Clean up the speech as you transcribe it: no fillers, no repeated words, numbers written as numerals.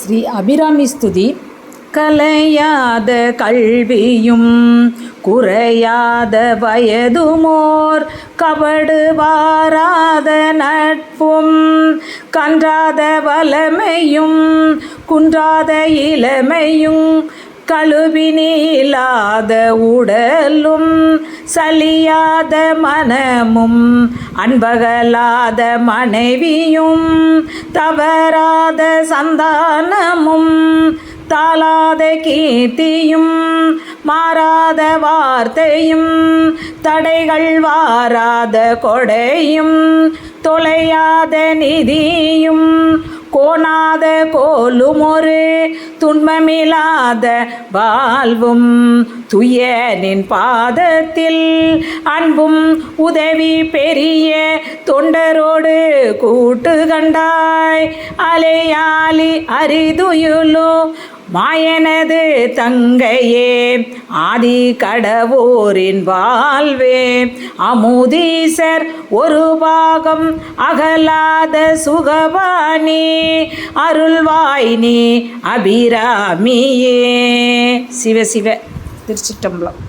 ஸ்ரீ அபிராமி ஸ்துதி. கலையாத கல்வியும் குறையாத வயதுமோர் கபடு வாராத நட்பும் கன்றாத வளமையும் குன்றாத இளமையும் கழுவினில்லாத உடலும் சலியாத மனமும் அன்பகலாத மனைவியும் தவறாத சந்தானமும் தாளாத கீர்த்தியும் மாறாத வார்த்தையும் தடைகள் வாராத கொடையும் தொலையாத நிதியும் கோணாத கோலும் ஒரு துன்பமில்லாத வாழ்வும் துயனின் பாதத்தில் அன்பும் உதவி பெரிய தொண்டரோடு கூட்டு கண்டாய் அலையாளி அரிதுயுலோ மாயனது தங்கையே ஆதி கடவோரின் வாழ்வே அமுதீசர் ஒரு பாகம் அகலாத சுகபாணி அருள்வாய் நீ அபிராமியே. சிவ சிவ. திருச்சிற்றம்பலம்.